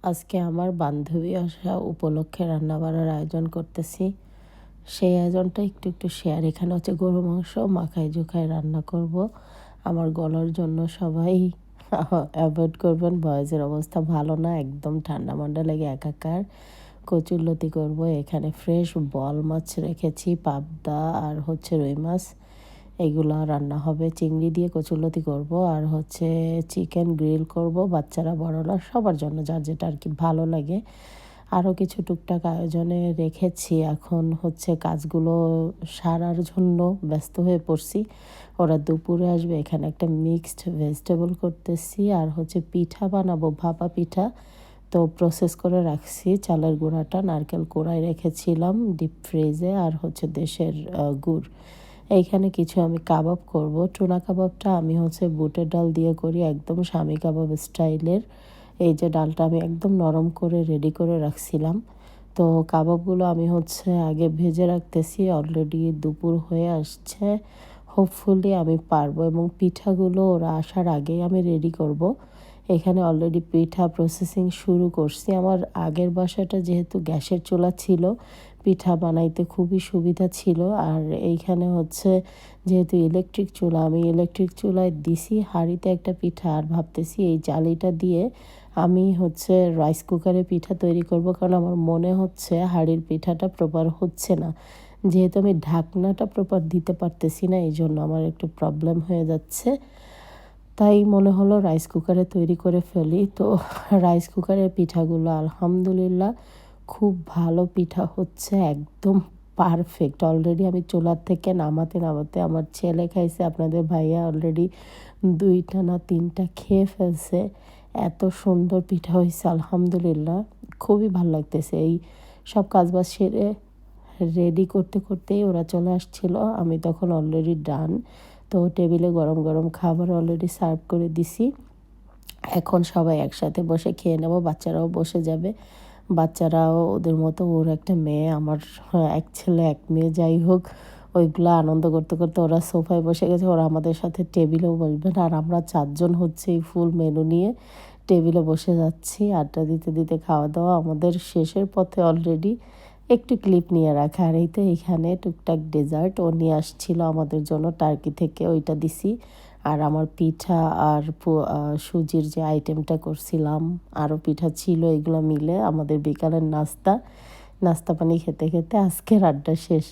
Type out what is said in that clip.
আজকে আমার বান্ধবী আসা উপলক্ষে রান্নাবাড়ার আয়োজন করতেছি। সেই আয়োজনটা একটু শেয়ার। এখানে হচ্ছে গরু মাংস মাখায় জোখায় রান্না করব। আমার গলার জন্য সবাই অ্যাভয়েড করবেন। ভয়েসের অবস্থা ভালো না, একদম ঠান্ডা মান্ডা লেগে একাকার। কচুরলতি করব। এখানে ফ্রেশ বল মাছ রেখেছি, পাবদা আর হচ্ছে রুই মাছ। এগুলা রান্না হবে। চিংড়ি দিয়ে কচুরলতি করব আর হচ্ছে চিকেন গ্রিল করব। বাচ্চারা বড়রা সবার জন্য যার যেটা আর কি ভালো লাগে। আরও কিছু টুকটাক আয়োজনে রেখেছি। এখন হচ্ছে কাজগুলো সারার জন্য ব্যস্ত হয়ে পড়ছি। ওরা দুপুরে আসবে। এখানে একটা মিক্সড ভেজিটেবল করতেছি আর হচ্ছে পিঠা বানাবো, ভাপা পিঠা। তো প্রসেস করে রাখছি চালের গুঁড়াটা, নারকেল কোড়ায় রেখেছিলাম ডিপ ফ্রিজে, আর হচ্ছে দেশের গুড়। এইখানে কিছু আমি কাবাব করব। টুনা কাবাবটা আমি হচ্ছে বুটের ডাল দিয়ে করি, একদম স্বামী কাবাব স্টাইলের। এই যে ডালটা আমি একদম নরম করে রেডি করে রাখছিলাম। তো কাবাবগুলো আমি হচ্ছে আগে ভেজে রাখতেছি। অলরেডি দুপুর হয়ে আসছে। হোপফুলি আমি পারবো, এবং পিঠাগুলো ওরা আসার আগেই আমি রেডি করব। এখানে অলরেডি পিঠা প্রসেসিং শুরু করছি। আমার আগের বাসাটা যেহেতু গ্যাসের চুলা ছিল, পিঠা বানাইতে খুবই সুবিধা ছিল। আর এইখানে হচ্ছে যেহেতু ইলেকট্রিক চুলা, আমি ইলেকট্রিক চুলায় দিছি হাঁড়িতে একটা পিঠা, আর ভাবতেছি এই জালিটা দিয়ে আমি হচ্ছে রাইস কুকারে পিঠা তৈরি করব, কারণ আমার মনে হচ্ছে হাঁড়ির পিঠাটা প্রপার হচ্ছে না। যেহেতু আমি ঢাকনাটা প্রপার দিতে পারতেছি না, এই জন্য আমার একটু প্রবলেম হয়ে যাচ্ছে। তাই মনে হলো রাইস কুকারে তৈরি করে ফেলি। তো রাইস কুকারের পিঠাগুলো আলহামদুলিল্লাহ খুব ভালো পিঠা হচ্ছে, একদম পারফেক্ট। অলরেডি আমি চুলার থেকে নামাতে নামাতে আমার ছেলে খাইছে, আপনাদের ভাইয়া অলরেডি 2টা না 3টা খেয়ে ফেলছে। এত সুন্দর পিঠা হয়েছে আলহামদুলিল্লাহ, খুবই ভালো লাগতেছে। এই সব কাজবাজ সেরে রেডি করতে করতেই ওরা চলে আসছিল। আমি তখন অলরেডি ডান। তো টেবিলে গরম গরম খাবার অলরেডি সার্ভ করে দিছি। এখন সবাই একসাথে বসে খেয়ে নেব। বাচ্চারাও বসে যাবে। বাচ্চারাও ওদের মতো, ওর একটা মেয়ে, আমার এক ছেলে এক মেয়ে, যাই হোক ওইগুলো আনন্দ করতে করতে ওরা সোফায় বসে গেছে। ওরা আমাদের সাথে টেবিলেও বসবে না। আর আমরা 4জন হচ্ছে এই ফুল মেনু নিয়ে টেবিলে বসে যাচ্ছি। আড্ডা দিতে দিতে খাওয়া দাওয়া আমাদের শেষের পথে অলরেডি। একটু ক্লিপ নিয়ে রাখা। আর এই তো এখানে টুকটাক ডেজার্ট ও নিয়ে আসছিল আমাদের জন্য টার্কি থেকে, ওইটা দিছি। আর আমার পিঠা আর সুজির যে আইটেমটা করছিলাম, আরও পিঠা ছিল, এগুলো মিলে আমাদের বিকালের নাস্তা। নাস্তা পানি খেতে খেতে আজকের আড্ডা শেষ।